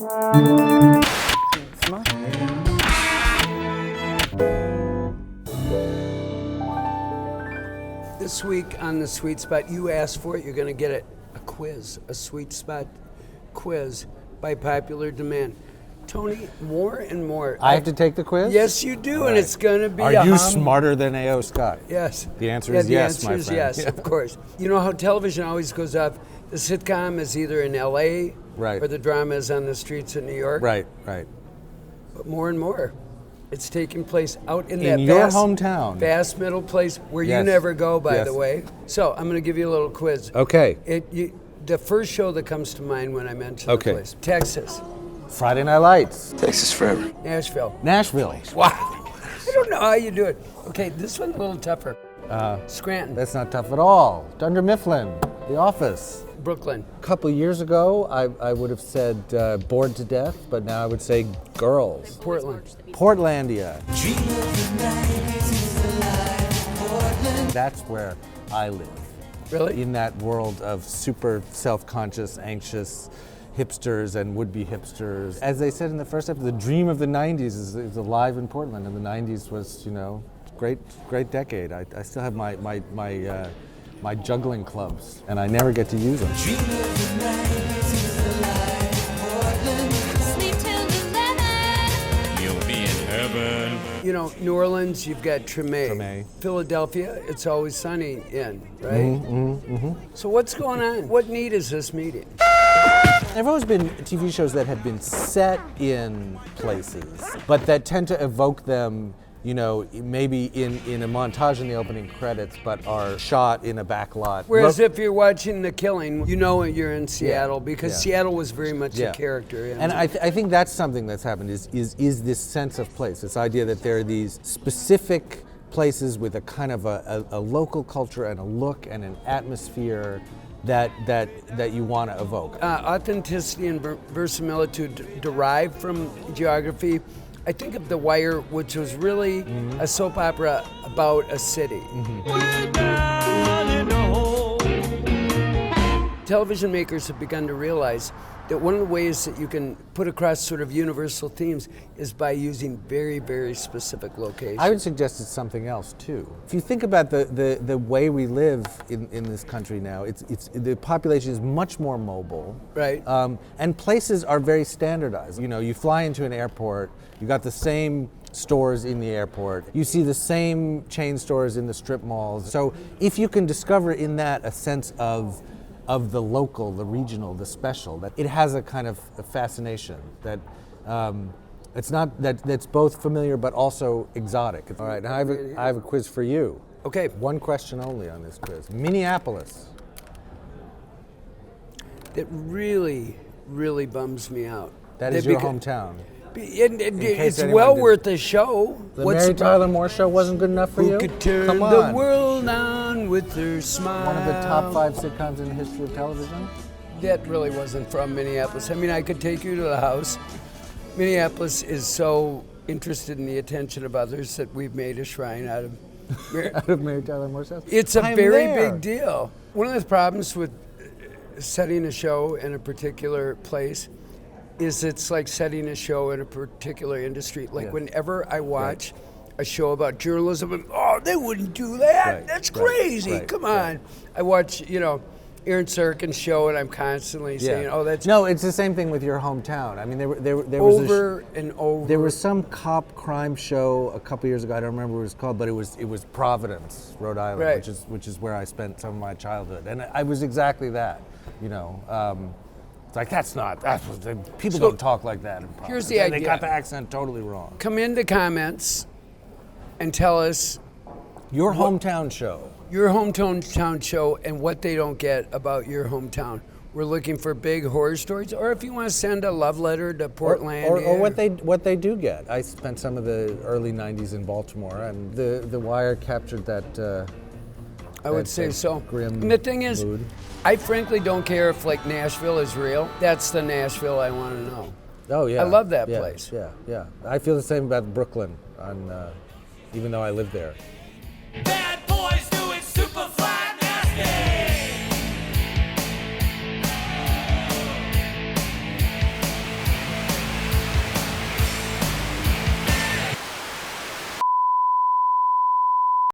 This week on the Sweet Spot, you asked for it, you're going to get it. A quiz, a Sweet Spot quiz by popular demand. Tony, more and more. I have to take the quiz? Yes, you do, and it's going to be Are you smarter than A.O. Scott? Yes. The answer is yes, my friend. The answer is yes, of course. You know how television always goes up, the sitcom is either in L.A. Right. or the drama is on the streets of New York. Right. But more and more, it's taking place out in In that your hometown. vast middle place where you Yes. never go, by Yes. the way. So I'm going to give you a little quiz. Okay. The first show that comes to mind when I mention the place, Texas. Friday Night Lights. Texas forever. Nashville. Wow. I don't know how you do it. Okay, this one's a little tougher. Scranton. That's not tough at all. Dunder Mifflin, The Office. Brooklyn. A couple of years ago, I would have said Bored to Death, but now I would say Girls. Portland. Portlandia. That's where I live. Really? In that world of super self-conscious, anxious hipsters and would-be hipsters. As they said in the first episode, the dream of the 90s is alive in Portland, and the 90s was, great decade. I still have my juggling clubs, and I never get to use them. You'll be in heaven. You know, New Orleans, you've got Treme. Philadelphia, it's always sunny in, right? So what's going on? What need is this meeting? There have always been TV shows that have been set in places, but that tend to evoke them, maybe in a montage in the opening credits, but are shot in a back lot. Whereas if you're watching The Killing, you know you're in Seattle because Seattle was very much a character. And I think that's something that's happened is this sense of place, this idea that there are these specific places with a kind of a local culture and a look and an atmosphere that you want to evoke. Authenticity and verisimilitude derive from geography. I think of The Wire, which was really a soap opera about a city. Television makers have begun to realize that one of the ways that you can put across sort of universal themes is by using very, very specific locations. I would suggest it's something else too. If you think about the way we live in this country now, it's the population is much more mobile. Right. And places are very standardized. You fly into an airport, you got the same stores in the airport, you see the same chain stores in the strip malls. So if you can discover in that a sense of the local, the regional, the special, that it has a kind of a fascination that that's both familiar but also exotic. All right, now I have a quiz for you. Okay. One question only on this quiz. Minneapolis. It really, really bums me out. That is your hometown. It's well worth a show. The Mary Tyler Moore Show wasn't good enough for you? Who could turn Come on. the world on with her smile? One of the top 5 sitcoms in the history of television? That really wasn't from Minneapolis. I mean, I could take you to the house. Minneapolis is so interested in the attention of others that we've made a shrine out of Mary Tyler Moore's house? It's a very big deal. One of the problems with setting a show in a particular place is it's like setting a show in a particular industry. Like whenever I watch a show about journalism, and, they wouldn't do that. That's crazy. Come on. I watch, Aaron Sorkin's show, and I'm constantly saying, that's... No, it's the same thing with your hometown. I mean, there was over and over. There was some cop crime show a couple years ago. I don't remember what it was called, but it was Providence, Rhode Island, which is where I spent some of my childhood, and I was exactly that. It's like people don't talk like that in Providence. Here's the idea. They got the accent totally wrong. Come into comments and tell us your hometown show. Your hometown show and what they don't get about your hometown. We're looking for big horror stories, or if you want to send a love letter to Portland. Or what they do get. I spent some of the early 90s in Baltimore, and the Wire captured that I would say so. Grim and the thing is, mood. I frankly don't care if Nashville is real. That's the Nashville I want to know. Oh yeah, I love that place. Yeah. I feel the same about Brooklyn, even though I live there.